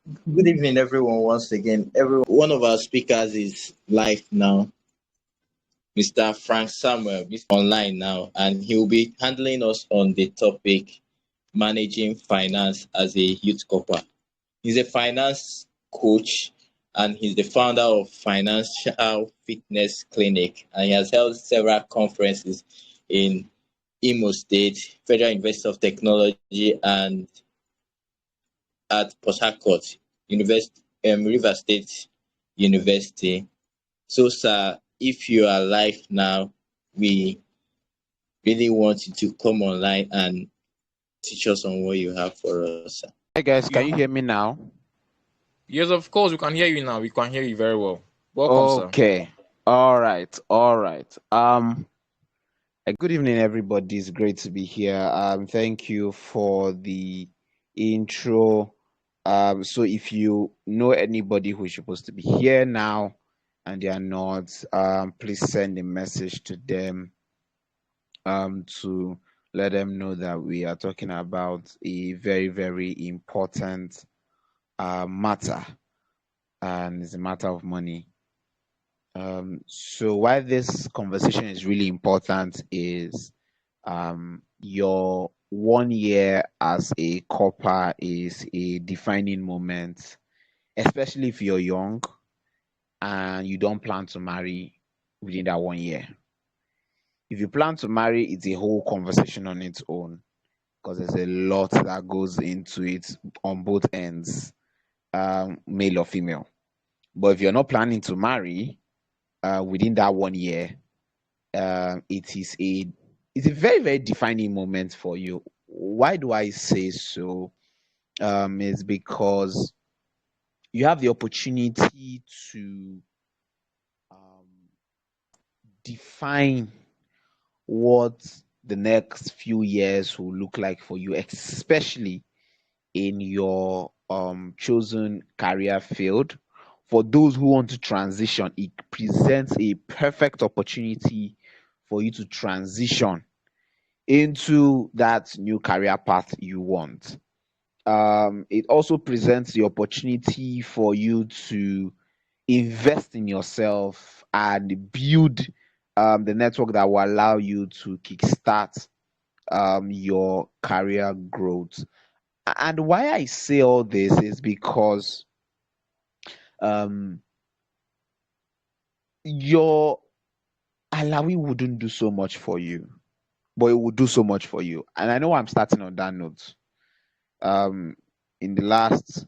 Good evening, everyone. Once again, one of our speakers is live now, Mr. Frank Samuel, Mr. Online now, and he will be handling us on the topic managing finance as a youth corper. He's a finance coach and he's the founder of Financial Fitness Clinic, and he has held several conferences in Imo State, Federal University of Technology, and at Port Harcourt University, River State University. So, sir, if you are live now, we really want you to come online and teach us on what you have for us, sir. Hi guys, can Yeah. you hear me now? Yes, of course, we can hear you now. We can hear you very well. Welcome, sir. Okay. All right. All right. Good evening everybody. It's great to be here. Thank you for the intro. So if you know anybody who's supposed to be here now and they are not, please send a message to them to let them know that we are talking about a very, very important matter, and it's a matter of money. So why this conversation is really important is your 1 year as a corper is a defining moment, especially if you're young and you don't plan to marry within that 1 year. If you plan to marry, it's a whole conversation on its own because there's a lot that goes into it on both ends, male or female. But if you're not planning to marry within that 1 year, it's a very, very defining moment for you. Why do I say so? Is because you have the opportunity to define what the next few years will look like for you, especially in your chosen career field. For those who want to transition, it presents a perfect opportunity for you to transition into that new career path you want. It also presents the opportunity for you to invest in yourself and build the network that will allow you to kickstart your career growth. And why I say all this is because um, your Alawi wouldn't do so much for you, but it would do so much for you. And I know I'm starting on that note. Um, in the last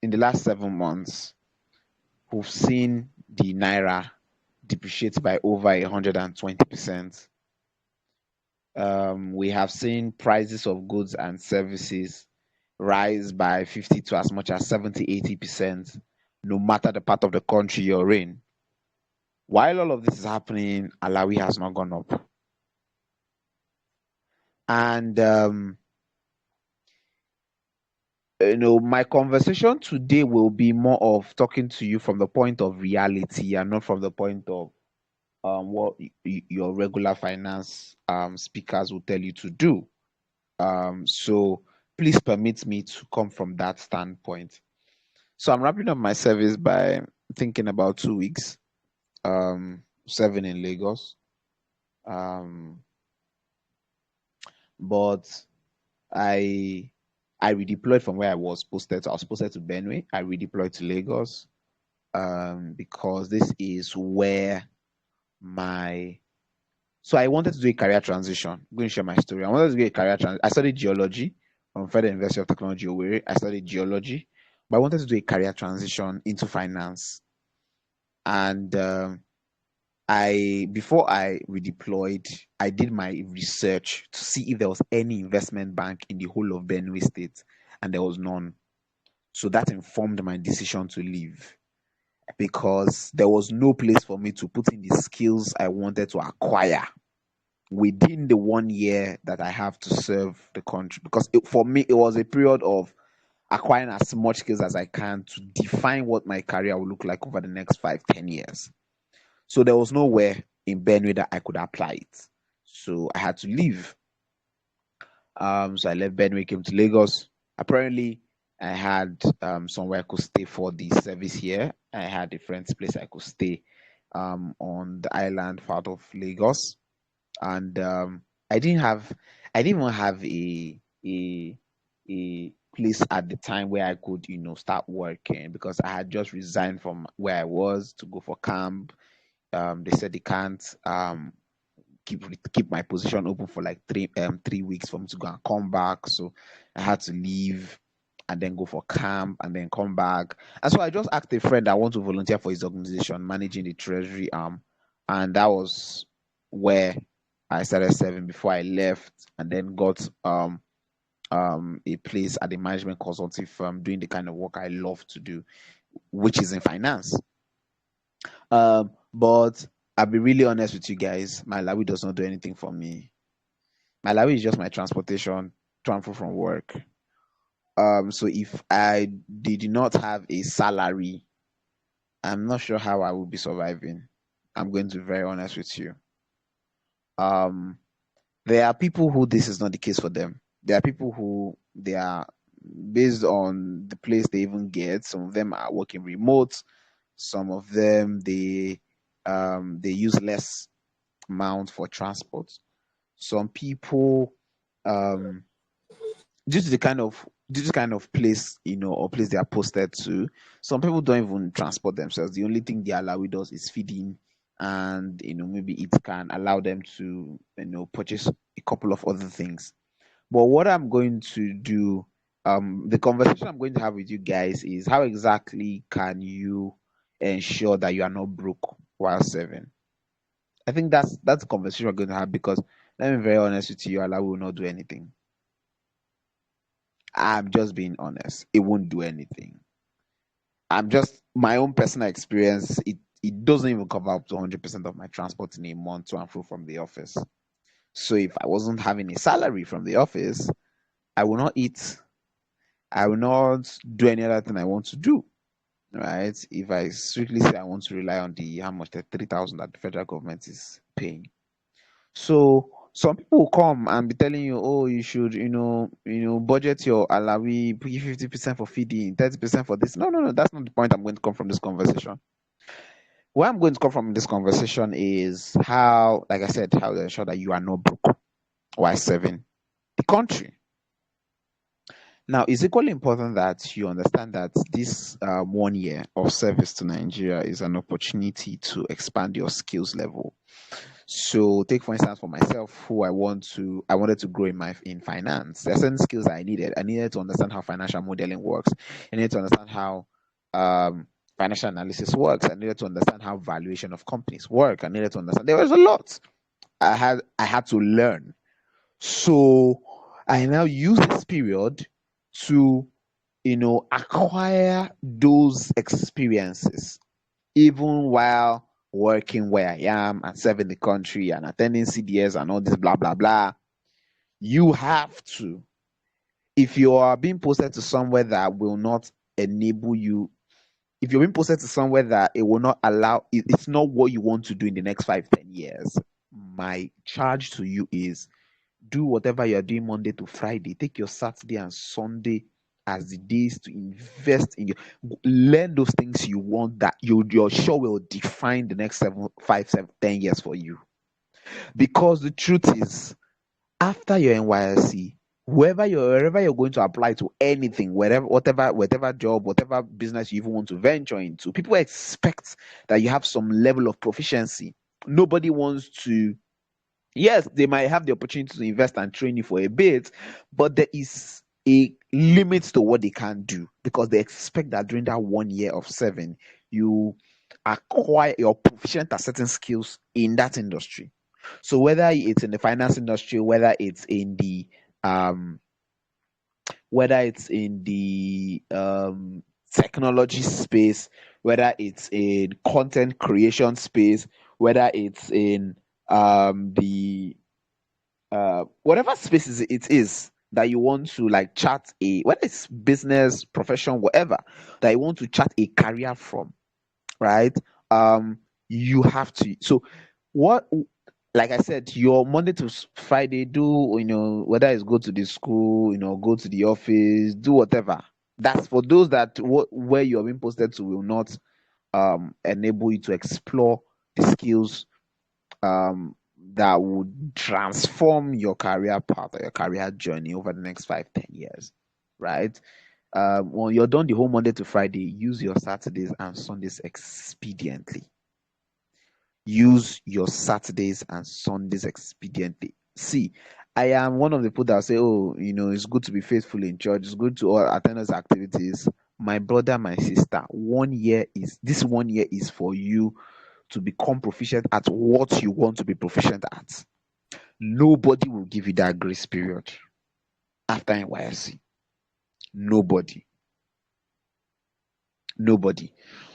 7 months, we've seen the naira depreciate by over 120%. We have seen prices of goods and services rise by 50 to as much as 70-80%, no matter the part of the country you're in. While all of this is happening, Alawi has not gone up. And my conversation today will be more of talking to you from the point of reality and not from the point of what your regular finance speakers will tell you to do. So please permit me to come from that standpoint. So I'm wrapping up my service by thinking about 2 weeks, 7 in Lagos. But I redeployed from where I was posted. So I was posted to Benue. I redeployed to Lagos because this is where so I wanted to do a career transition. I'm going to share my story. I wanted to do a career transition. I studied geology from Federal University of Technology, Owerri. I studied geology, but I wanted to do a career transition into finance. And before I redeployed, I did my research to see if there was any investment bank in the whole of Benue State, and there was none. So that informed my decision to leave because there was no place for me to put in the skills I wanted to acquire within the 1 year that I have to serve the country. Because for me, it was a period of acquiring as much skills as I can to define what my career will look like over the next 5-10 years. So there was nowhere in Benue that I could apply it. So I had to leave. So I left Benue, came to Lagos. Apparently, I had somewhere I could stay for the service year. I had a friend's place I could stay on the island part of Lagos, and I didn't even have a a place at the time where I could start working, because I had just resigned from where I was to go for camp. They said they can't keep keep my position open for like 3 weeks for me to go and come back. So I had to leave and then go for camp and then come back. And so I just asked a friend I want to volunteer for his organization managing the treasury arm. And that was where I started serving before I left, and then got a place at a management consulting firm doing the kind of work I love to do, which is in finance. But I'll be really honest with you guys. My Malawi does not do anything for me. My Malawi is just my transportation, transfer from work. So if I did not have a salary, I'm not sure how I would be surviving. I'm going to be very honest with you. There are people who this is not the case for them. There are people who they are, based on the place they even get. Some of them are working remote. Some of them they use less amount for transport. Some people, due to the kind of place or place they are posted to, some people don't even transport themselves. The only thing the Alawi does is feeding, and maybe it can allow them to purchase a couple of other things. But what I'm going to do, the conversation I'm going to have with you guys is, how exactly can you ensure that you are not broke while serving? I think that's the conversation we're going to have, because let me be very honest with you, Allah will not do anything. I'm just being honest. It won't do anything. I'm just, my own personal experience, it doesn't even cover up to 100% of my transport in a month to and fro from the office. So if I wasn't having a salary from the office, I will not eat. I will not do any other thing I want to do. Right? If I strictly say I want to rely on how much, the 3,000 that the federal government is paying. So some people will come and be telling you, oh, you should, budget your alawi, put 50% for feeding, 30% for this. No, that's not the point I'm going to come from this conversation. Where I'm going to come from this conversation is how, like I said, how to ensure that you are not broke while serving the country. Now, it's equally important that you understand that this 1 year of service to Nigeria is an opportunity to expand your skills level. So, take for instance, for myself, who I wanted to grow in finance. There are certain skills I needed. I needed to understand how financial modeling works. I needed to understand how financial analysis works. I needed to understand how valuation of companies work. I needed to understand. There was a lot I had to learn. So, I now use this period to acquire those experiences, even while working where I am and serving the country and attending CDS and all this blah blah blah. You have to, if you are being posted to somewhere that will not enable you, if you're being posted to somewhere that it will not allow, it's not what you want to do in the next 5-10 years, my charge to you is, do whatever you're doing Monday to Friday. Take your Saturday and Sunday as the days to invest in learn those things you want, that you're sure will define the next 10 years for you. Because the truth is, after your NYSC, wherever you're going to apply to anything, whatever job, whatever business you even want to venture into, people expect that you have some level of proficiency. Nobody wants to. Yes, they might have the opportunity to invest and train you for a bit, but there is a limit to what they can do, because they expect that during that 1 year of serving, you acquire, you're proficient at certain skills in that industry. So whether it's in the finance industry, whether it's in the technology space, whether it's in content creation space, whether it's in the whatever spaces it is that you want to like chart whether it's business, profession, whatever that you want to chart a career from, right? You have to. So what, like I said, your Monday to Friday, do whether it's go to the school, go to the office, do whatever, That's for those that where you are being posted to will not enable you to explore the skills that would transform your career path or your career journey over the next 5-10 years, right? When you're done the whole Monday to Friday, use your Saturdays and Sundays expediently. Use your Saturdays and Sundays expediently. See, I am one of the people that say, oh, it's good to be faithful in church, it's good to attend those activities. My brother, my sister, 1 year is for you to become proficient at what you want to be proficient at. Nobody will give you that grace period after NYSC. Nobody.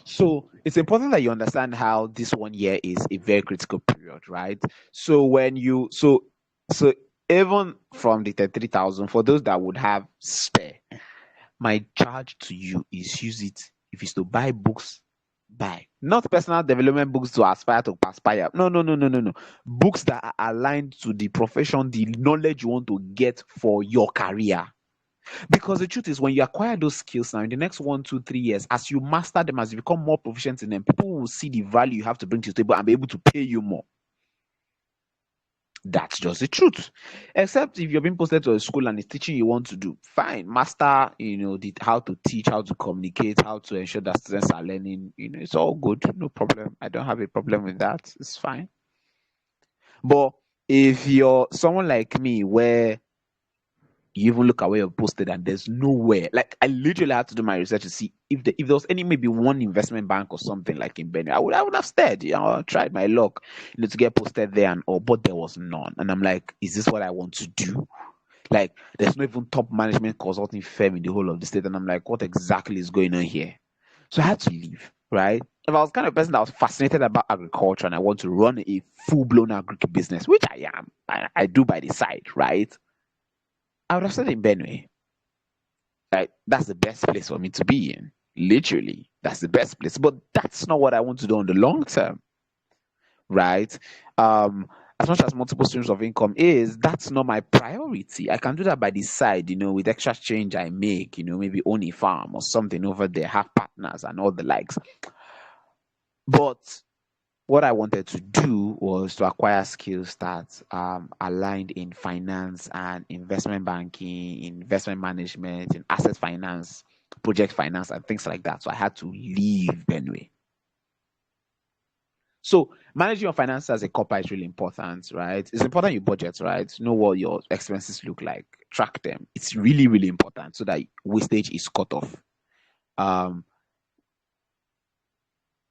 So it's important that you understand how this 1 year is a very critical period, right? So when you so even from the 33,000, for those that would have spare, my charge to you is use it. If it's to buy books, buy. Not personal development books to aspire to perspire. No. Books that are aligned to the profession, the knowledge you want to get for your career. Because the truth is, when you acquire those skills now in the next 1, 2, 3 years, as you master them, as you become more proficient in them, people will see the value you have to bring to the table and be able to pay you more. That's just the truth. Except if you're being posted to a school and it's teaching you want to do, fine. Master, how to teach, how to communicate, how to ensure that students are learning. It's all good. No problem. I don't have a problem with that. It's fine. But if you're someone like me where you even look at where you're posted and there's nowhere, like I literally had to do my research to see if there was any, maybe one investment bank or something like in Benue, I would have stayed, tried my luck, to get posted there and all, but there was none. And I'm like, is this what I want to do? Like, there's no even top management consulting firm in the whole of the state. And I'm like, what exactly is going on here? So I had to leave, right? If I was kind of person that was fascinated about agriculture and I want to run a full-blown agri business, which I am, I do by the side, right? I would have stayed in Benue. Like, that's the best place for me to be in. Literally, that's the best place. But that's not what I want to do on the long term, right? As much as multiple streams of income is, that's not my priority. I can do that by the side, with extra change I make, maybe own a farm or something over there, have partners and all the likes. But what I wanted to do was to acquire skills that aligned in finance and investment banking, investment management, in asset finance, project finance, and things like that. So I had to leave Benue. So managing your finances as a corper is really important, right? It's important you budget, right? Know what your expenses look like, track them. It's really, really important so that wastage is cut off.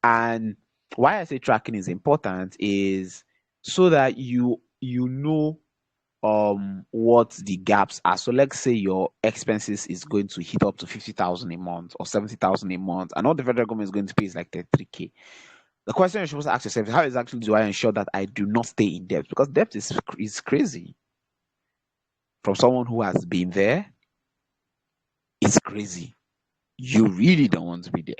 And why I say tracking is important is so that you know what the gaps are. So let's say your expenses is going to hit up to 50,000 a month or 70,000 a month, and all the federal government is going to pay is like 33K. The question you're supposed to ask yourself is, how exactly do I ensure that I do not stay in debt? Because debt is crazy. From someone who has been there, it's crazy. You really don't want to be there,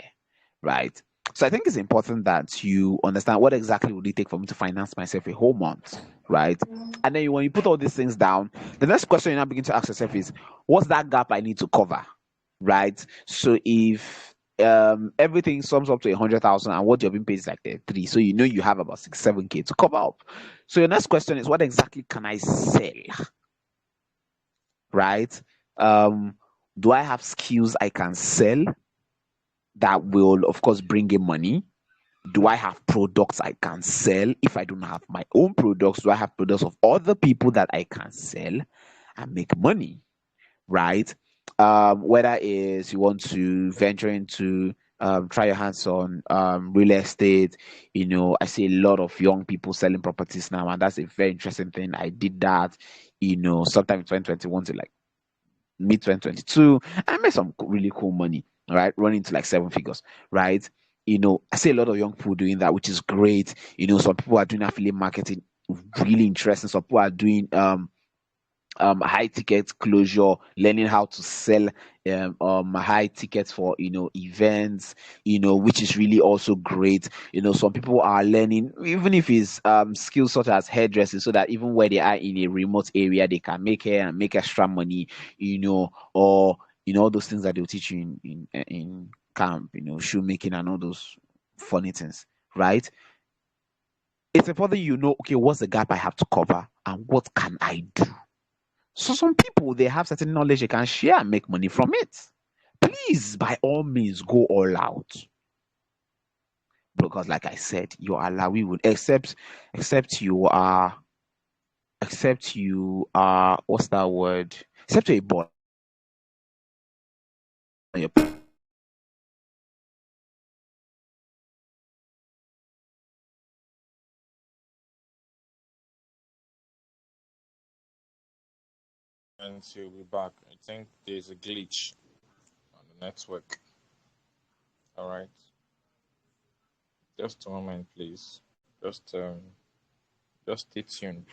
right? So I think it's important that you understand what exactly would it take for me to finance myself a whole month, right? And then when you put all these things down, the next question you now begin to ask yourself is, what's that gap I need to cover, right? So if everything sums up to 100,000 and what you're being paid is like 3, so you have about 6-7K to cover up. So your next question is, what exactly can I sell, right? Do I have skills I can sell that will, of course, bring in money? Do I have products I can sell? If I don't have my own products, do I have products of other people that I can sell and make money, right? Whether is you want to venture into try your hands on real estate. I see a lot of young people selling properties now, and that's a very interesting thing. I did that, sometime in 2021 to like mid 2022. I made some really cool money, right? Running to like 7 figures, right? I see a lot of young people doing that, which is great. Some people are doing affiliate marketing, really interesting. Some people are doing high ticket closure, learning how to sell high tickets for events, which is really also great. Some people are learning, even if it's skills such as hairdressing, so that even where they are in a remote area, they can make hair and make extra money, or all those things that they'll teach you in camp, shoemaking and all those funny things, right? It's important okay, what's the gap I have to cover and what can I do? So some people, they have certain knowledge they can share and make money from it. Please, by all means, go all out. Because like I said, your Alawi would except you are what's that word? Except you're a boy. And she'll be back. I think there's a glitch on the network. All right. Just a moment, please. Just stay tuned.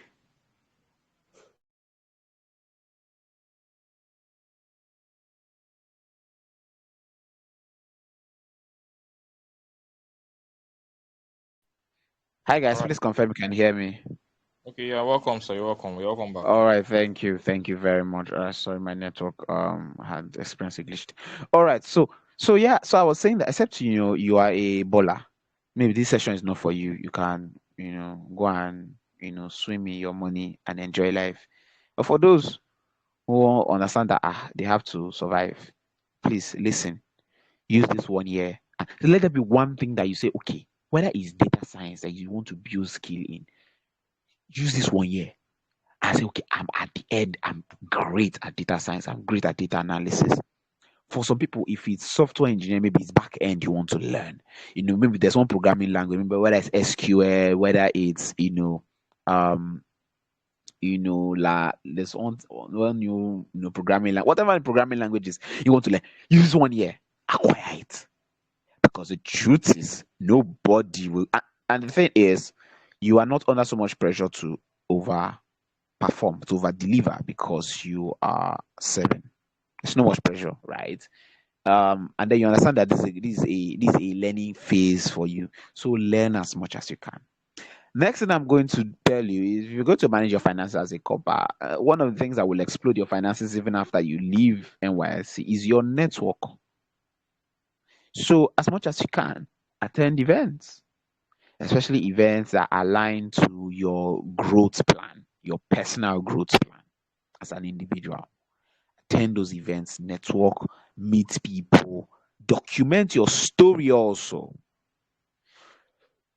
Hi guys, All right. please confirm you can hear me. Okay, you're welcome, sir. You're welcome. You're welcome back. All right, thank you very much. Sorry, my network had experienced a glitch. All right, so yeah, so I was saying that except you are a bowler, maybe this session is not for you. You can go and swim in your money and enjoy life. But for those who understand that they have to survive, please listen. Use this 1 year. And let there be one thing that you say, okay, whether it's data science that you want to build skill in, use this 1 year. I say, okay, I'm at the end. I'm great at data science. I'm great at data analysis. For some people, if it's software engineering, maybe it's back end you want to learn. Maybe there's one programming language, remember whether it's SQL, whether it's there's one new programming language, whatever the programming language is you want to learn. Use 1 year, acquire it. Because the truth is, nobody will. And the thing is, you are not under so much pressure to overperform, to over deliver because you are 7. There's no much pressure, right? And then you understand that this is a learning phase for you. So learn as much as you can. Next thing I'm going to tell you is if you're going to manage your finances as a corper, one of the things that will explode your finances even after you leave NYSC is your network. So as much as you can, attend events, especially events that align to your growth plan, your personal growth plan as an individual. Attend those events, network, meet people, document your story also.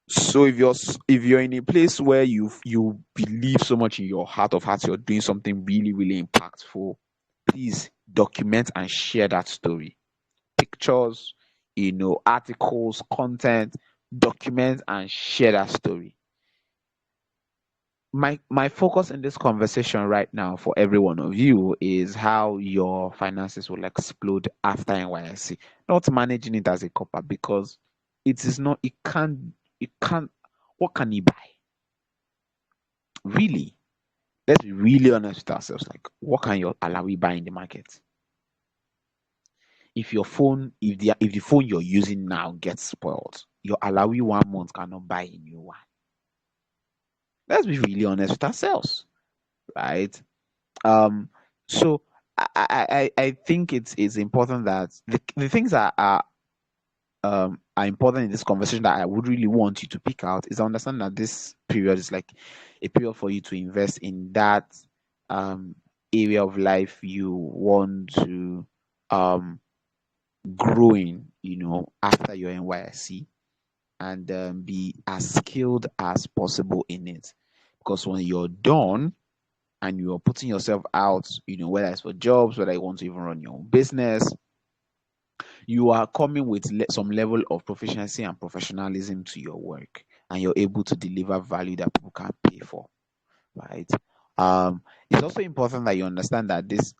So if you're in a place where you believe so much in your heart of hearts you're doing something really, really impactful, please document and share that story. Pictures, articles, content, document and share that story. My focus in this conversation right now for every one of you is how your finances will explode after NYSC. Not managing it as a corper because it can't what can you buy? Really? Let's be really honest with ourselves. Like what can your Alawi buy in the market? If the phone you're using now gets spoiled, your Alawi 1 month cannot buy a new one. Let's be really honest with ourselves, right? So I think it's important that the things that are important in this conversation that I would really want you to pick out is understand that this period is like a period for you to invest in that area of life you want to grow in, after your NYSC and be as skilled as possible in it. Because when you're done, and you're putting yourself out, whether it's for jobs, whether you want to even run your own business, you are coming with some level of proficiency and professionalism to your work, and you're able to deliver value that people can pay for, right? It's also important that you understand that this,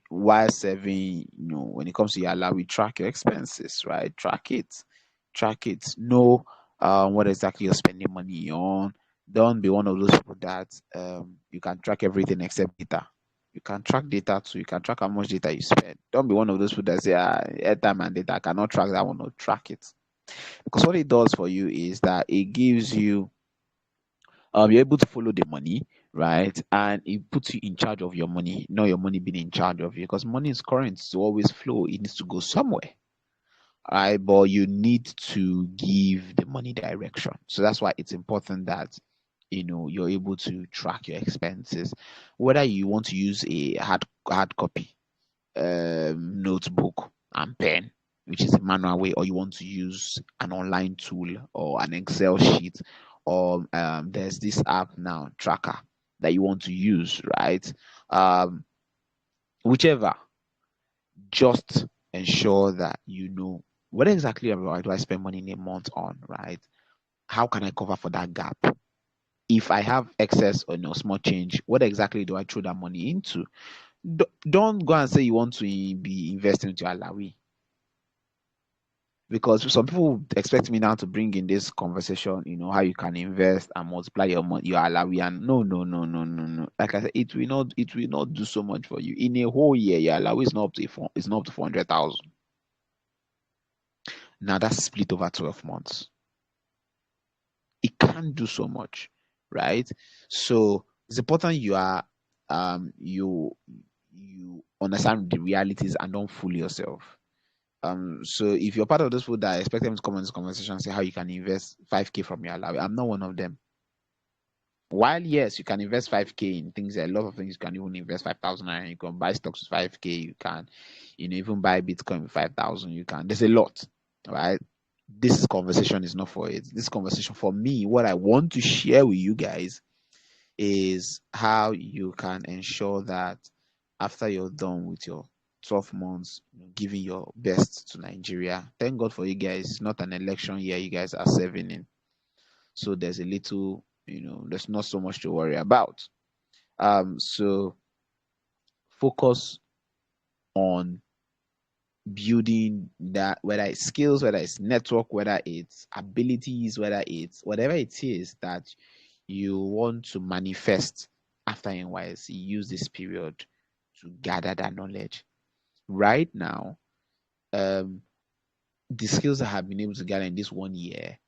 while serving, when it comes to your allow, we track your expenses, right? Track it. Know what exactly you're spending money on. Don't be one of those people that you can track everything except data. You can track data too. You can track how much data you spend. Don't be one of those people that say, airtime and data, I cannot track that one or track it. Because what it does for you is that it gives you, you're able to follow the money, right? And it puts you in charge of your money, not your money being in charge of you, because money is current to always flow. It needs to go somewhere, right? But you need to give the money direction. So that's why it's important that you're able to track your expenses, whether you want to use a hard copy notebook and pen, which is a manual way, or you want to use an online tool or an Excel sheet, or there's this app now, Tracker, that you want to use, right? Whichever, just ensure that you know what exactly do I spend money in a month on, right? How can I cover for that gap? If I have excess or no small change, what exactly do I throw that money into? Don't go and say you want to be investing into Alawi, because some people expect me now to bring in this conversation, how you can invest and multiply your money, your Alawi, and no, no, no, no, no, no. Like I said, it will not do so much for you in a whole year. Your Alawi is not up to it's not up to 400,000. Now that's split over 12 months. It can't do so much, right? So it's important you understand the realities and don't fool yourself. So if you're part of those people that expect them to come on this conversation and say how you can invest 5K from your allowance, I'm not one of them. While yes, you can invest 5K in things, a lot of things, you can even invest 5,000 and you can buy stocks with 5K, you can even buy Bitcoin with 5,000, you can. There's a lot, right? This conversation is not for it. This conversation for me, what I want to share with you guys is how you can ensure that after you're done with your 12 months, giving your best to Nigeria. Thank God for you guys. It's not an election year you guys are serving in. So there's a little, there's not so much to worry about. So focus on building that, whether it's skills, whether it's network, whether it's abilities, whether it's whatever it is that you want to manifest after NYSC. Use this period to gather that knowledge. Right now, the skills I have been able to gather in this 1 year,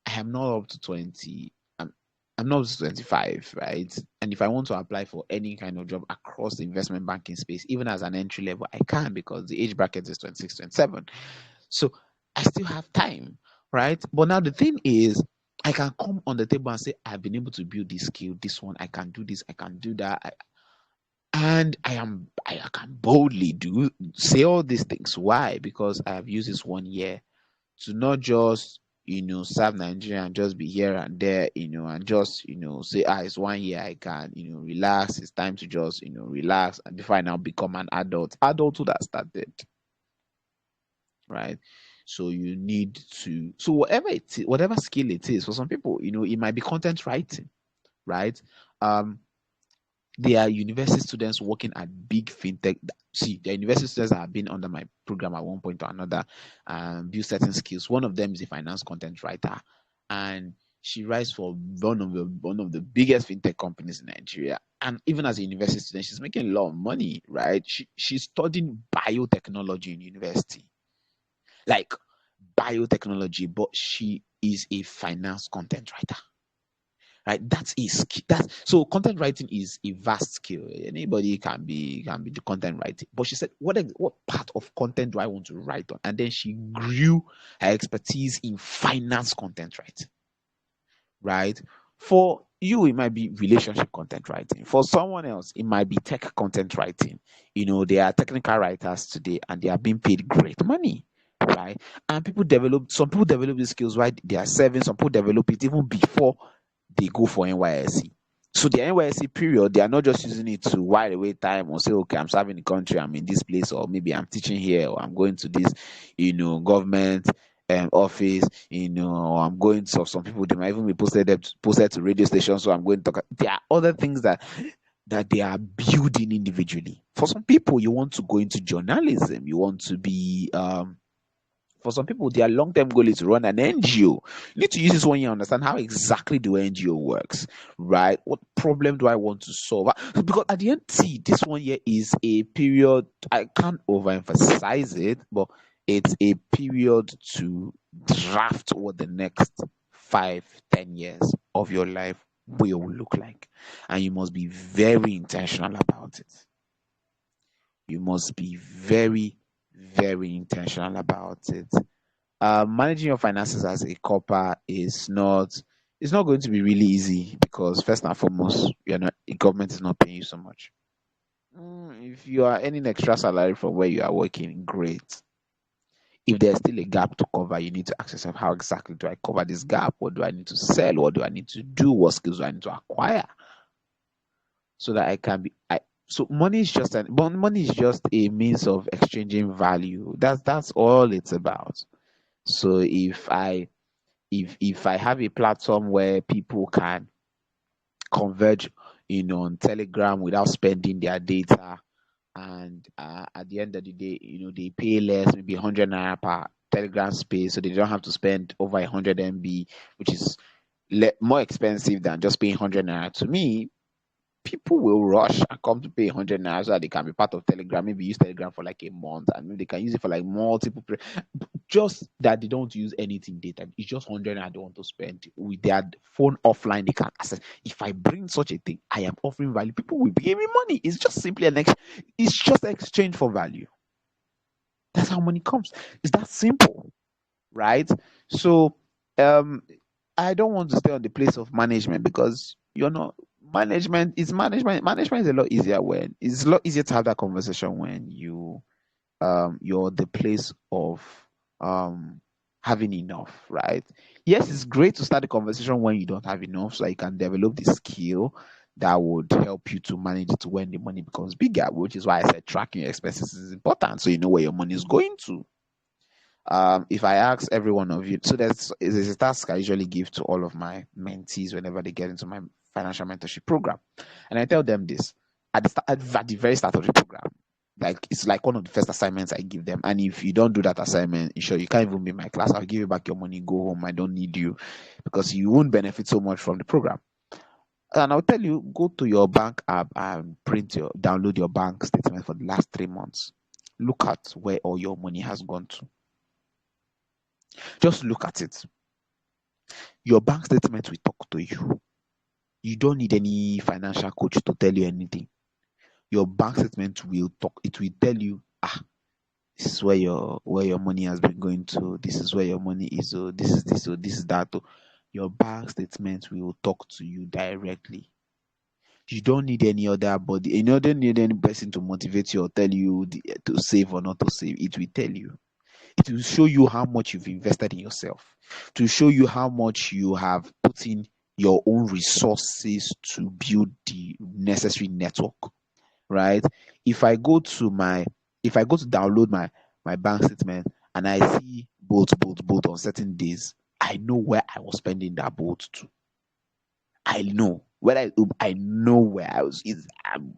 I am not up to 20. I'm not up to 25, right? And if I want to apply for any kind of job across the investment banking space, even as an entry level, I can, because the age bracket is 26, 27. So I still have time, right? But now the thing is, I can come on the table and say, I've been able to build this skill, this one, I can do this, I can do that. And I can boldly say all these things. Why? Because I have used this 1 year to not just serve Nigeria and just be here and there, and just say, it's 1 year, I can relax. It's time to just relax, and before I now become an adulthood has started, right? So you need to, so whatever skill it is, for some people, it might be content writing, right? There are university students working at big fintech. See, there are university students that have been under my program at one point or another, build certain skills. One of them is a finance content writer, and she writes for one of the biggest fintech companies in Nigeria. And even as a university student, she's making a lot of money, right? She's studying biotechnology in university, like biotechnology, but she is a finance content writer. Right, that's so content writing is a vast skill. Anybody can be the content writing. But she said, what part of content do I want to write on? And then she grew her expertise in finance content writing. Right? For you, it might be relationship content writing. For someone else, it might be tech content writing. They are technical writers today, and they are being paid great money. Right? And some people develop these skills while they are serving. Some people develop it even before they go for NYSC. So the NYSC period, they are not just using it to while away time or say, okay, I'm serving the country, I'm in this place, or maybe I'm teaching here, or I'm going to this, government office, or I'm going to, some people, they might even be posted to radio stations, so I'm going to talk. There are other things that they are building individually. For some people, you want to go into journalism, you want to be for some people, their long-term goal is to run an NGO. You need to use this 1 year, understand how exactly the NGO works, right? What problem do I want to solve? Because at the end, see, this 1 year is a period, I can't overemphasize it, but it's a period to draft what the next 5-10 years of your life will look like. And you must be very intentional about it. You must be very, very intentional about it. Managing your finances as a corper is not, it's not going to be really easy, because first and foremost, you're not, the government is not paying you so much. If you are earning extra salary from where you are working, great. If there's still a gap to cover, you need to ask yourself, how exactly do I cover this gap? What do I need to sell? What do I need to do? What skills do I need to acquire so that I can be? So money is just a means of exchanging value. That's all it's about. So if I have a platform where people can converge, on Telegram without spending their data, and at the end of the day, they pay less, maybe 100 naira per Telegram space, so they don't have to spend over 100 MB, which is more expensive than just paying 100 naira. To me, people will rush and come to pay 100 naira so that they can be part of Telegram, maybe use Telegram for like a month, and maybe they can use it for like multiple just that they don't use anything data. It's just 100 naira they want to spend with their phone offline. They can access. If I bring such a thing, I am offering value. People will pay me money. It's just simply it's just exchange for value. That's how money comes. It's that simple, right? So I don't want to stay on the place of management, because you're not management is a lot easier when it's a lot easier to have that conversation when you're the place of having enough, right? Yes, it's great to start a conversation when you don't have enough, so you can develop the skill that would help you to manage it when the money becomes bigger, which is why I said tracking your expenses is important, so you know where your money is going to. If I ask every one of you, so there's a task I usually give to all of my mentees whenever they get into my financial mentorship program, and I tell them this at the very start of the program. Like, it's like one of the first assignments I give them. And if you don't do that assignment, sure, you can't even be in my class. I'll give you back your money, go home. I don't need you, because you won't benefit so much from the program. And I'll tell you, go to your bank app and download your bank statement for the last 3 months. Look at where all your money has gone to. Just look at it. Your bank statement will talk to you. You don't need any financial coach to tell you anything. Your bank statement will talk. It will tell you, this is where your money has been going to. This is where your money is. So this is this. So this is that. So your bank statement will talk to you directly. You don't need any other body. You don't need any person to motivate you or tell you to save or not to save. It will tell you. It will show you how much you've invested in yourself, to show you how much you have put in your own resources to build the necessary network, right? If I go to download my bank statement and I see both on certain days, I know where I was spending that boat to. I know whether I know where I was.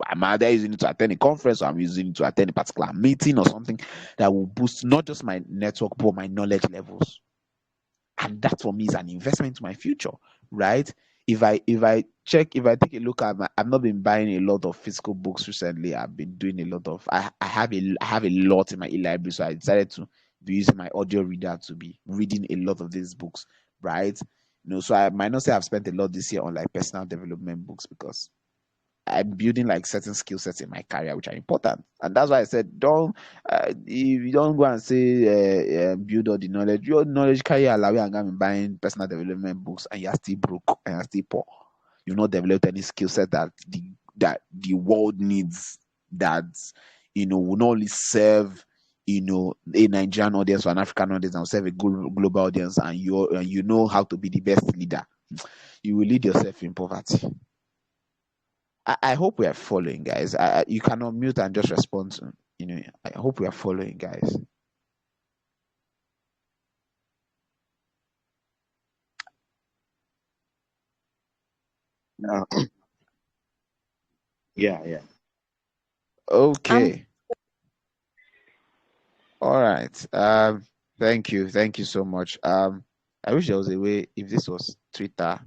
I'm either using it to attend a conference, or I'm using it to attend a particular meeting or something that will boost not just my network but my knowledge levels. And that for me is an investment to my future, right? If I take a look at I've not been buying a lot of physical books recently. I've been doing a lot of I have a lot in my e-library, so I decided to be using my audio reader to be reading a lot of these books, right? So I might not say I've spent a lot this year on like personal development books, because I'm building like certain skill sets in my career which are important, and that's why I said don't. If you don't go and say build all the knowledge, your knowledge carry allow and go and buying personal development books, and you're still broke and you're still poor. You've not developed any skill set that the world needs, that will not only serve a Nigerian audience or an African audience, and serve a global audience, and you know how to be the best leader. You will lead yourself in poverty. I hope we are following, guys. You cannot mute and just respond to, I hope we are following, guys. No. Yeah. Okay. All right. Thank you so much. I wish there was a way, if this was Twitter,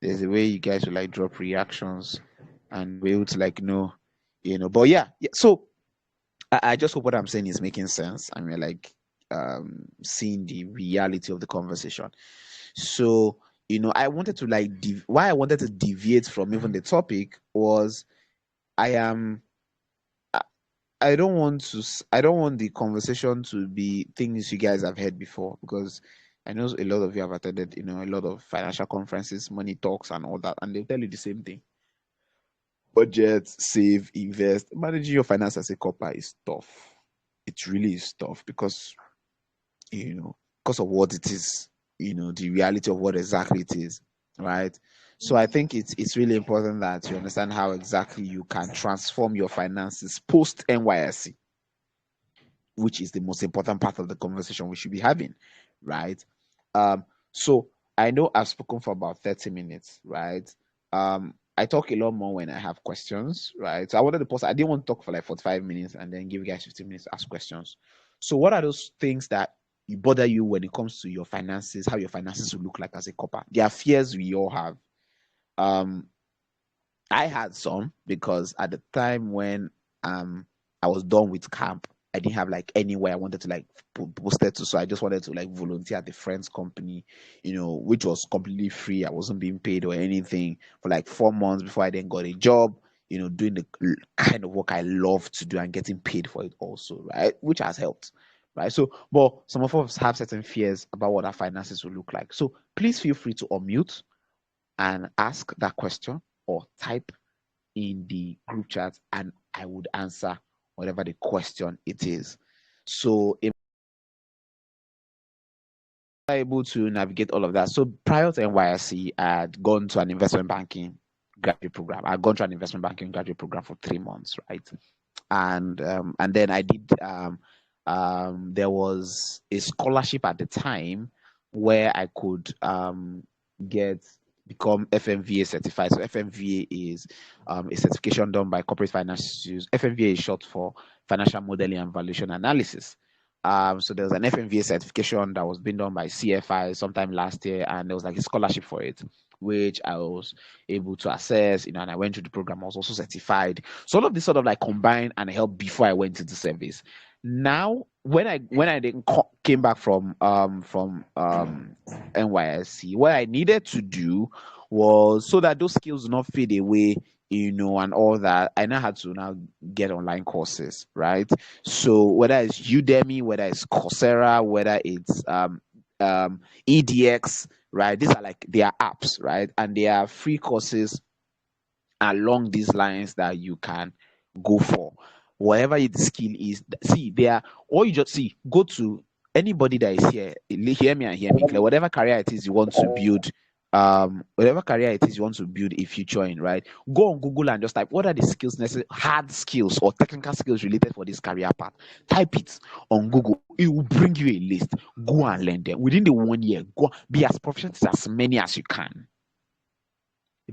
there's a way you guys would like drop reactions and be able to like know, but yeah. So I just hope what I'm saying is making sense. I mean, like seeing the reality of the conversation. So I wanted to like why I wanted to deviate from even the topic was I am I I don't want the conversation to be things you guys have heard before, because I know a lot of you have attended, a lot of financial conferences, money talks and all that, and they'll tell you the same thing. Budget, save, invest. Managing your finance as a corper is tough. It really is tough because you know because of what it is, the reality of what exactly it is, right? So I think it's really important that you understand how exactly you can transform your finances post NYSC, which is the most important part of the conversation we should be having, right? So I know I've spoken for about 30 minutes, right? I talk a lot more when I have questions, right? So I wanted to pause. I didn't want to talk for like 45 minutes and then give you guys 15 minutes to ask questions. So what are those things that you bother you when it comes to your finances, how your finances will look like as a couple? There are fears we all have. Um, I had some because at the time when I was done with camp, I didn't have like anywhere I wanted to like post it to, so I just wanted to like volunteer at a friend's company, which was completely free. I wasn't being paid or anything for like 4 months before I then got a job, doing the kind of work I love to do and getting paid for it also, right? Which has helped, right? So, but some of us have certain fears about what our finances will look like. So please feel free to unmute and ask that question or type in the group chat and I would answer whatever the question it is. So if I'm able to navigate all of that. So prior to NYSC, I had gone to an investment banking graduate program. I had gone to an investment banking graduate program for 3 months, right? And then I did there was a scholarship at the time where I could get become FMVA certified. So FMVA is a certification done by corporate finance institutes. FMVA is short for financial modeling and valuation analysis. So there was an FMVA certification that was being done by CFI sometime last year, and there was like a scholarship for it, which I was able to access, and I went through the program. I was also certified. So all of this sort of like combined and helped before I went into service. Now, when I then came back from NYSC, what I needed to do was so that those skills do not fade away, and all that. I now had to now get online courses, right? So whether it's Udemy, whether it's Coursera, whether it's EDX, right? These are like they are apps, right? And they are free courses along these lines that you can go for. Whatever the skill is, see, there, or you just see, go to anybody that is here, hear me and hear me clear. Whatever career it is you want to build, whatever career it is you want to build a future in, right? Go on Google and just type what are the skills necessary, hard skills or technical skills related for this career path. Type it on Google, it will bring you a list. Go and learn them within the 1 year. Go be as proficient in as many as you can.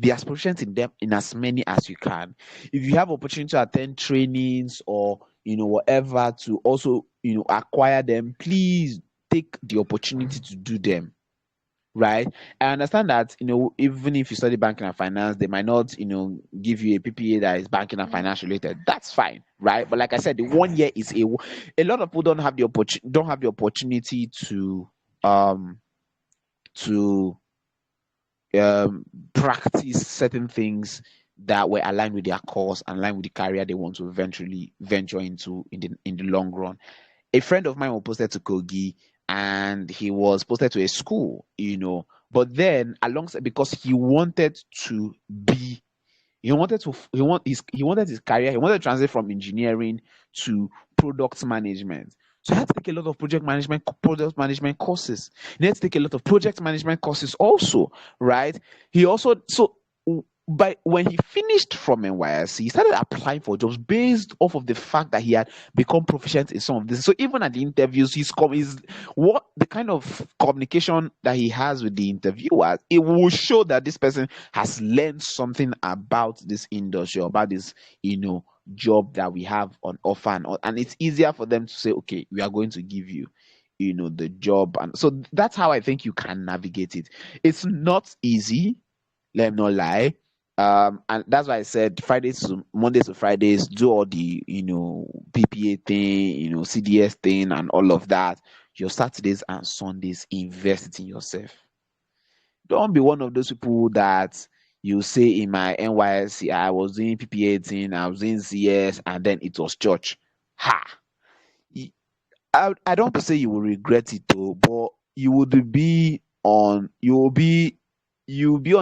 Be as proficient in them in as many as you can. If you have opportunity to attend trainings or whatever to also acquire them, please take the opportunity to do them, right? I understand that even if you study banking and finance, they might not give you a PPA that is banking and finance related. That's fine, right? But like I said, the 1 year is a lot of people don't have the opportunity to to practice certain things that were aligned with their course and aligned with the career they want to eventually venture into in the long run. A friend of mine was posted to Kogi and he was posted to a school, but then alongside, because he wanted his career, he wanted to transit from engineering to product management. So I had to take a lot of product management courses. He had to take a lot of project management courses also, right? He also by when he finished from NYSC, he started applying for jobs based off of the fact that he had become proficient in some of this. So even at the interviews, he's what the kind of communication that he has with the interviewers, it will show that this person has learned something about this industry, about this, job that we have on offer, and it's easier for them to say, okay, we are going to give you the job. And so that's how I think you can navigate it. It's not easy, let me not lie. And that's why I said Mondays to Fridays, do all the PPA thing, CDS thing, and all of that. Your Saturdays and Sundays, invest it in yourself. Don't be one of those people that you say in my NYSC, I was doing PP18, I was doing CS, and then it was church. Ha! I don't want to say you will regret it though, but you'll be on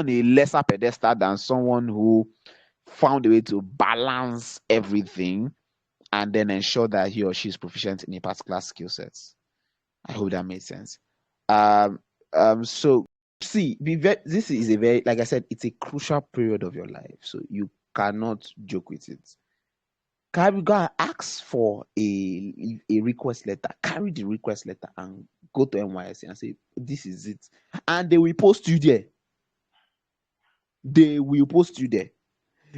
a lesser pedestal than someone who found a way to balance everything and then ensure that he or she is proficient in a particular skill set. I hope that made sense. Um, so see, this is a very, like I said, it's a crucial period of your life, so you cannot joke with it. Carry, go and ask for a request letter. Carry the request letter and go to NYSC and say, "This is it," and they will post you there. They will post you there.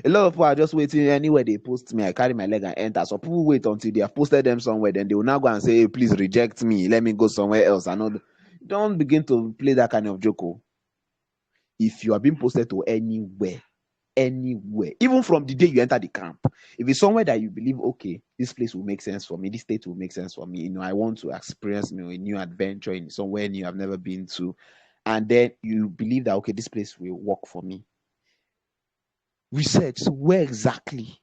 A lot of people are just waiting anywhere they post me. I carry my leg and enter. So people wait until they have posted them somewhere. Then they will now go and say, "Hey, please reject me. Let me go somewhere else." I know. Don't begin to play that kind of joke. If you are being posted to anywhere, even from the day you enter the camp, if it's somewhere that you believe, okay, this place will make sense for me, this state will make sense for me, I want to experience a new adventure in somewhere new I've never been to, and then you believe that, okay, this place will work for me. Research, so where exactly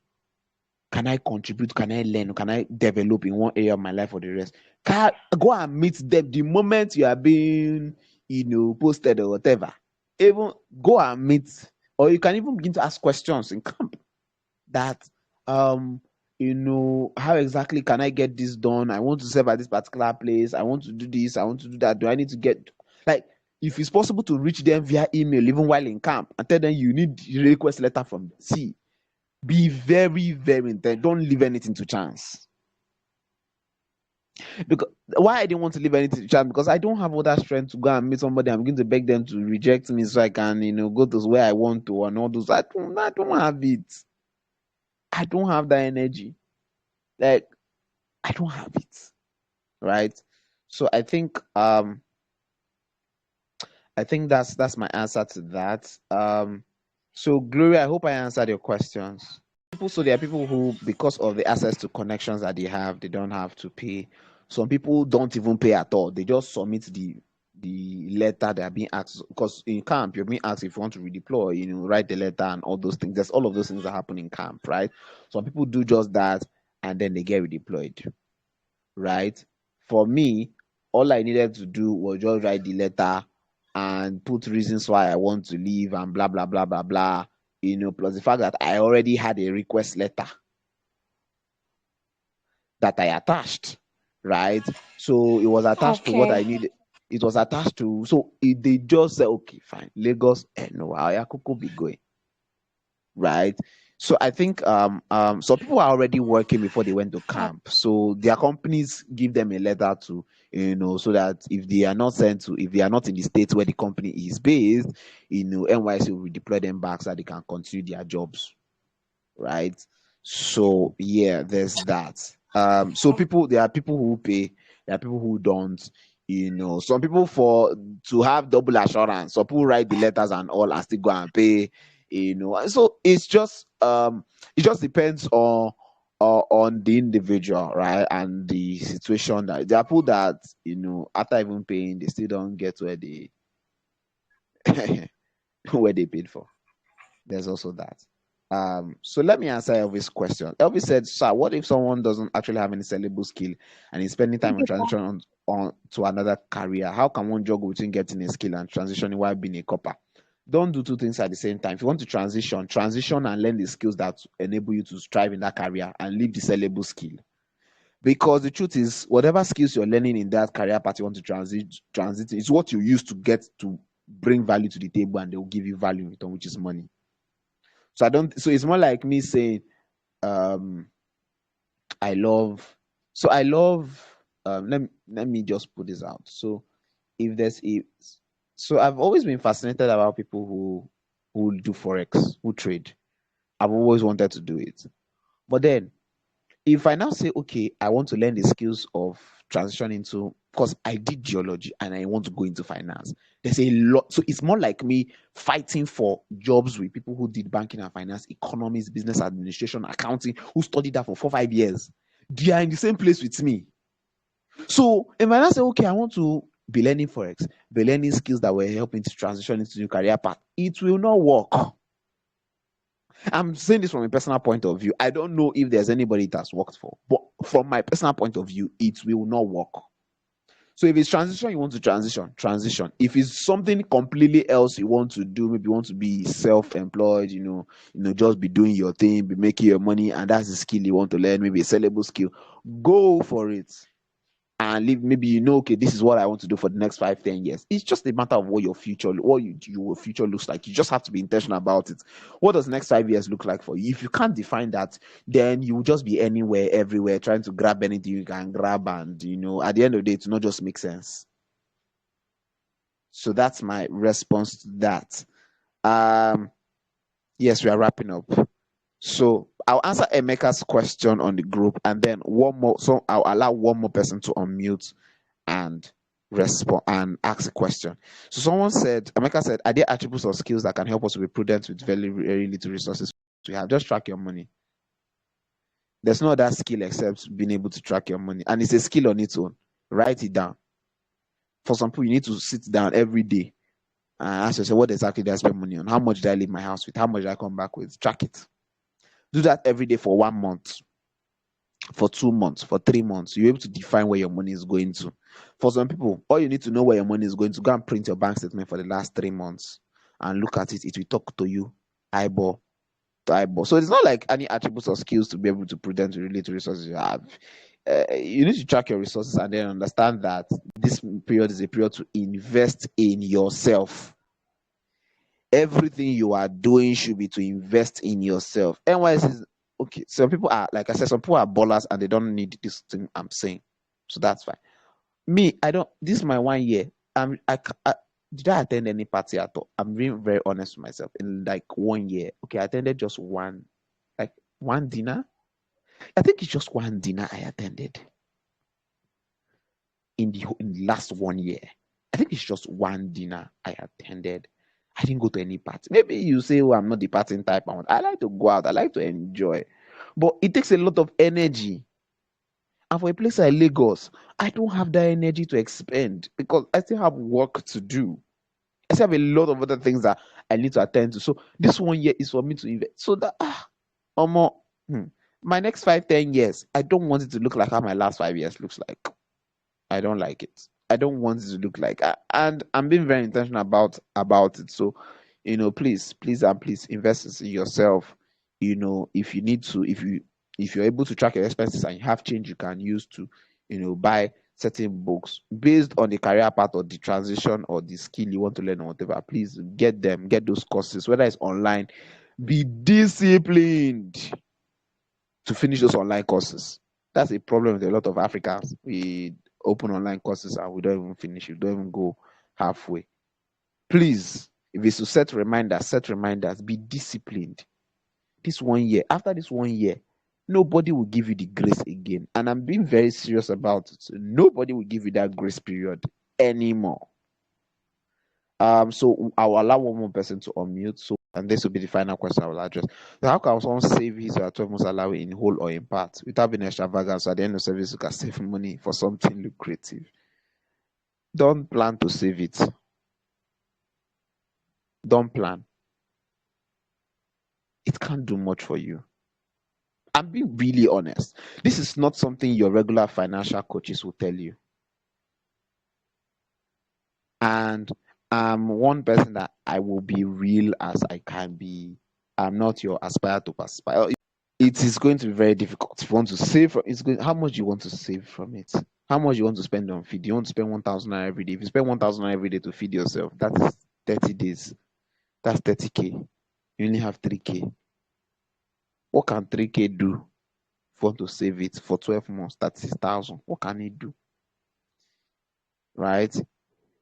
can I contribute, can I learn, can I develop in one area of my life for the rest? Go and meet them the moment you are being posted or whatever. Even go and meet, or you can even begin to ask questions in camp that how exactly can I get this done? I want to serve at this particular place, I want to do this, I want to do that. Do I need to get, like, if it's possible to reach them via email even while in camp and tell them you need a request letter from C. Be very, very intense. Don't leave anything to chance. Because why I didn't want to leave anything to chance, because I don't have all that strength to go and meet somebody. I'm going to beg them to reject me so I can, go to where I want to and all those. I don't have it. I don't have that energy. Like, I don't have it. Right? So I think that's my answer to that. So Gloria, I hope I answered your questions. So there are people who, because of the access to connections that they have, they don't have to pay. Some people don't even pay at all. They just submit the letter they are being asked, because in camp you're being asked if you want to redeploy, write the letter and all those things. There's all of those things that happen in camp, right? Some people do just that and then they get redeployed, right? For me, all I needed to do was just write the letter and put reasons why I want to leave and blah blah blah blah blah, plus the fact that I already had a request letter that I attached, right? So it was attached to what I needed. It was attached to, so they just said, okay, fine, Lagos, no, I could be going, right? So I think so people are already working before they went to camp. So their companies give them a letter to, so that if they are not in the states where the company is based, NYC will redeploy them back so that they can continue their jobs, right? So yeah, there's that. So there are people who pay, there are people who don't. Some people, for to have double assurance, some people write the letters and all and still go and pay. So it just depends on the individual, right, and the situation. That there are people that after even paying, they still don't get where they where they paid for. There's also that. So let me answer Elvis' question. Elvis said, "Sir, what if someone doesn't actually have any sellable skill and is spending time on transition on to another career? How can one juggle between getting a skill and transitioning while being a corper? Don't do two things at the same time. If you want to transition and learn the skills that enable you to strive in that career and leave the sellable skill. Because the truth is, whatever skills you're learning in that career path you want to transit is what you use to get to bring value to the table, and they will give you value in return, which is money. So it's more like me saying, I love, let me just put this out. So I've always been fascinated about people who do Forex, who trade. I've always wanted to do it. But then if I now say, okay, I want to learn the skills of transition into, because I did geology and I want to go into finance, there's a lot. So it's more like me fighting for jobs with people who did banking and finance, economics, business administration, accounting, who studied that for 4-5 years. They are in the same place with me. So if I now say, okay, I want to be learning forex, be learning skills that will help into transition into new career path. It will not work. I'm saying this from a personal point of view. I don't know if there's anybody it has worked for, but from my personal point of view, it will not work. So if it's transition, you want to transition. If it's something completely else you want to do, maybe you want to be self-employed, just be doing your thing, be making your money, and that's the skill you want to learn, maybe a sellable skill, go for it. And leave, maybe okay, this is what I want to do for the next 5-10 years. It's just a matter of what your future looks like. You just have to be intentional about it. What does the next 5 years look like for you? If you can't define that, then you will just be anywhere, everywhere, trying to grab anything you can grab, and at the end of the day, it will not just make sense. So that's my response to that. Yes, we are wrapping up. So I'll answer Emeka's question on the group, and then one more. So I'll allow one more person to unmute and respond and ask a question. So Emeka said, are there attributes or skills that can help us to be prudent with very, very little resources we have? Just track your money. There's no other skill except being able to track your money, and it's a skill on its own. Write it down. For some people, you need to sit down every day and ask yourself, what exactly do I spend money on? How much do I leave my house with? How much do I come back with? Track it. Do that every day for 1 month, for 2 months, for 3 months. You're able to define where your money is going to. For some people, all you need to know where your money is going to, go and print your bank statement for the last 3 months and look at it. It will talk to you eyeball to eyeball. So it's not like any attributes or skills to be able to prudent to relate to resources you have. You need to track your resources and then understand that this period is a period to invest in yourself. Everything you are doing should be to invest in yourself. NYSC is okay. Some people are, like I said, some people are ballers and they don't need this thing I'm saying. So that's fine. Me, I don't. This is my 1 year. Did I attend any party at all? I'm being very honest with myself. In like 1 year, okay, I attended just one dinner. I think it's just one dinner I attended in the last 1 year. I think it's just one dinner I attended. I didn't go to any party. Maybe you say, I'm not the partying type. I like to go out. I like to enjoy. But it takes a lot of energy. And for a place like Lagos, I don't have that energy to expend because I still have work to do. I still have a lot of other things that I need to attend to. So this 1 year is for me to invest. So that, my next 5-10 years, I don't want it to look like how my last 5 years looks like. I don't like it. I don't want it to look like, and I'm being very intentional about it. So, please invest in yourself. If you need to, if you're able to track your expenses and you have change you can use to, buy certain books based on the career path or the transition or the skill you want to learn or whatever, please get those courses, whether it's online. Be disciplined to finish those online courses. That's a problem with a lot of Africans. We open online courses and we don't even finish it. We don't even go halfway. Please, if it's to set reminders. Be disciplined. This 1 year, after this 1 year, nobody will give you the grace again. And I'm being very serious about it. So nobody will give you that grace period anymore. So I'll allow one more person to unmute. So, and this will be the final question I will address. So how can someone save his or 12 months salary in whole or in part without being extravagant? So at the end of service, you can save money for something lucrative. Don't plan to save it. Don't plan. It can't do much for you. I'm being really honest. This is not something your regular financial coaches will tell you. And I'm one person that I will be real as I can be. I'm not your aspire to perspire. It is going to be very difficult. If you want to save, how much you want to save from it? How much you want to spend on feed? You want to spend 1,000 every day. If you spend 1,000 every day to feed yourself, that is 30 days. That's 30K. You only have 3K. What can 3K do? If you want to save it for 12 months, that's 6,000. What can it do? Right?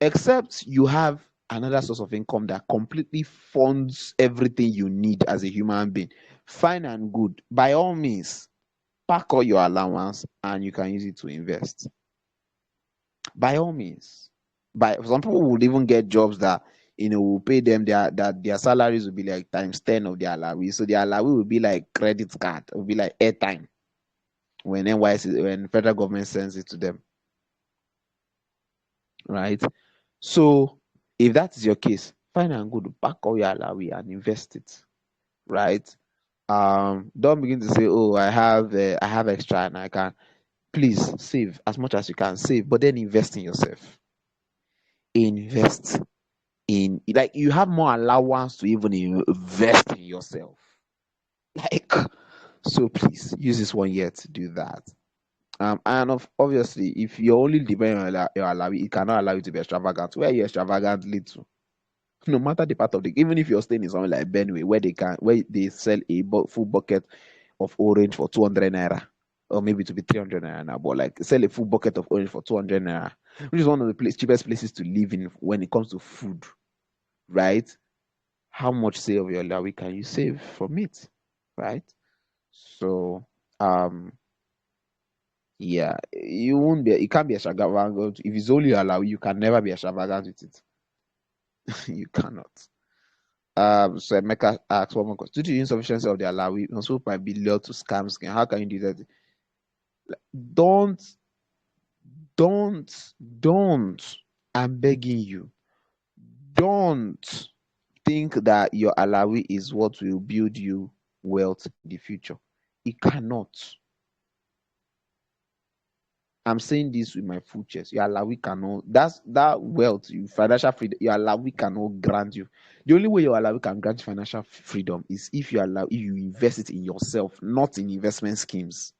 Except you have another source of income that completely funds everything you need as a human being. Fine and good. By all means, pack all your allowance and you can use it to invest. By all means. Some people would even get jobs that will pay them their salaries will be like times 10 of their allowance. So their allowance will be like credit card, it will be like airtime when federal government sends it to them. right? So if that is your case, fine and good, back all your alawi and invest it, right? Don't begin to say, oh, I have extra and I can. Please save as much as you can save, but then invest in yourself. Invest in, like, you have more allowance to even invest in yourself. Like, so please use this 1 year to do that. And obviously, if you're only depending on your alawi, it cannot allow you to be extravagant. Where you extravagantly to, no matter the part of the, even if you're staying in somewhere like Benue, where they sell a full bucket of orange for 200 naira, or maybe to be 300 naira now, but like sell a full bucket of orange for 200 naira, which is one of the cheapest places to live in when it comes to food, right? How much say of your alawi can you save from it, right? So, yeah, you won't be, you can't be extravagant. If it's only alawi, you can never be extravagant with it. You cannot. So Emeka asks one more question. Due to the insufficiency of the alawi, also might be lured to scams. How can you do that? Don't, don't. I'm begging you. Don't think that your alawi is what will build you wealth in the future. It cannot. I'm saying this with my full chest. Your alawi cannot. That wealth, financial freedom. Your alawi cannot grant you. The only way your alawi can grant you financial freedom is if you invest it in yourself, not in investment schemes.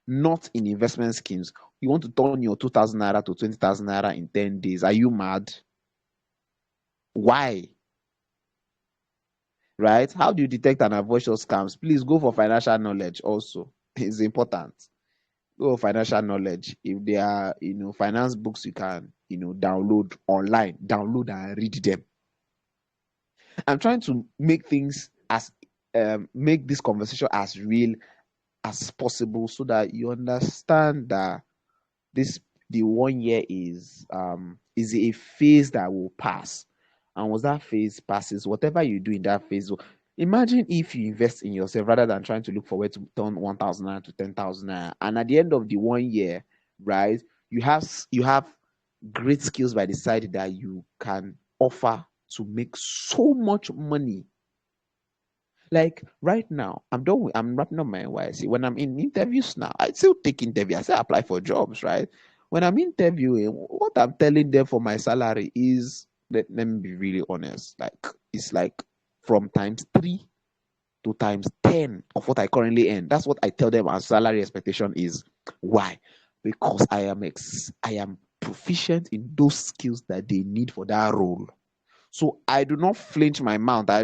Not in investment schemes. You want to turn your 2,000 naira to 20,000 naira in 10 days. Are you mad? Why? Right? How do you detect and avoid those scams? Please go for financial knowledge also. It's important. Go for financial knowledge. If there are, finance books you can, download online, download and read them. I'm trying to make things make this conversation as real as possible so that you understand that the 1 year is a phase that will pass. And once that phase passes, whatever you do in that phase, imagine if you invest in yourself rather than trying to look for where to turn 1,000 naira to 10,000 naira. And at the end of the 1 year, right, you have great skills by the side that you can offer to make so much money. Like right now, I'm wrapping up my NYSC. When I'm in interviews now, I still take interviews. I still apply for jobs, right? When I'm interviewing, what I'm telling them for my salary is, let me be really honest, like it's like from times 3 to times 10 of what I currently earn. That's what I tell them our salary expectation is. Why? Because I am proficient in those skills that they need for that role. So I do not flinch my mouth. I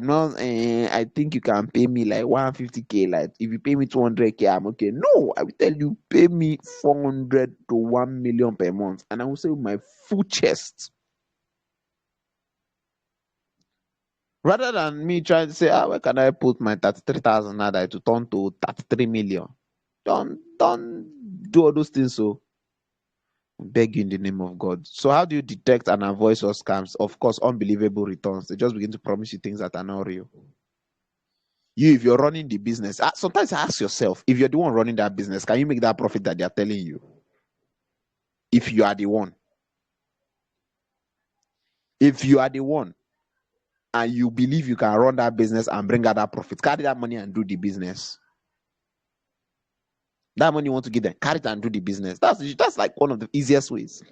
think you can pay me like 150K. Like if you pay me 200K, I'm okay. No, I will tell you, pay me 400 to 1 million per month. And I will say with my full chest. Rather than me trying to say, where can I put my 33,000 naira to turn to 33 million? Don't do all those things. So I beg you in the name of God. So how do you detect and avoid such scams? Of course, unbelievable returns. They just begin to promise you things that are not real. If you're running the business, sometimes ask yourself, if you're the one running that business, can you make that profit that they're telling you? If you are the one. If you are the one and you believe you can run that business and bring out that profit, carry that money and do the business. That money you want to give them, carry it and do the business. That's like one of the easiest ways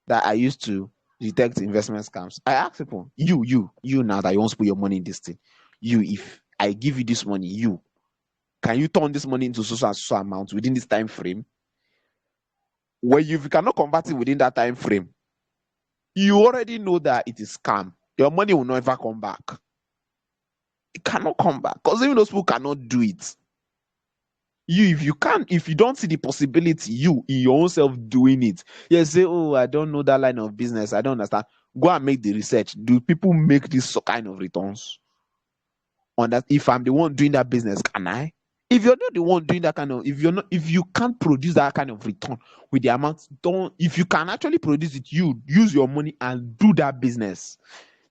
that I used to detect investment scams. I ask people, you now that you want to put your money in this thing, if I give you this money, can you turn this money into so and so amount within this time frame? Well, if you cannot convert it within that time frame, you already know that it is scam. Your money will never come back. It cannot come back because even those people cannot do it. If you don't see the possibility, you in your own self doing it, you say, oh, I don't know that line of business, I don't understand. Go and make the research. Do people make this kind of returns? On that, if I'm the one doing that business, can I? If you're not the one doing that kind of, if you can't produce that kind of return with the amount, if you can actually produce it, you use your money and do that business.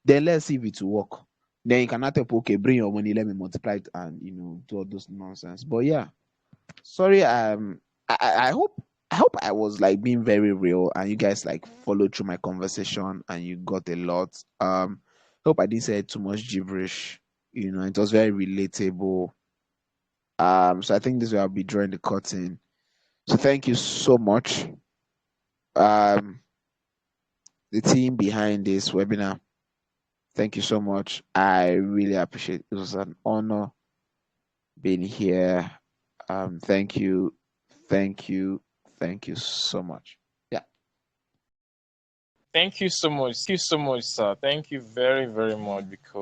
Then let's see if it will work. Then you cannot tell people, okay, bring your money, let me multiply it and do all those nonsense. But yeah. Sorry, I hope I hope I was like being very real and you guys like followed through my conversation and you got a lot. Hope I didn't say too much gibberish. It was very relatable. So I think this is where I'll be drawing the curtain. So thank you so much. Um, the team behind this webinar. Thank you so much. I really appreciate it. It was an honor being here. Thank you. Thank you. Thank you so much. Yeah. Thank you so much. Thank you so much, sir. Thank you very, very much because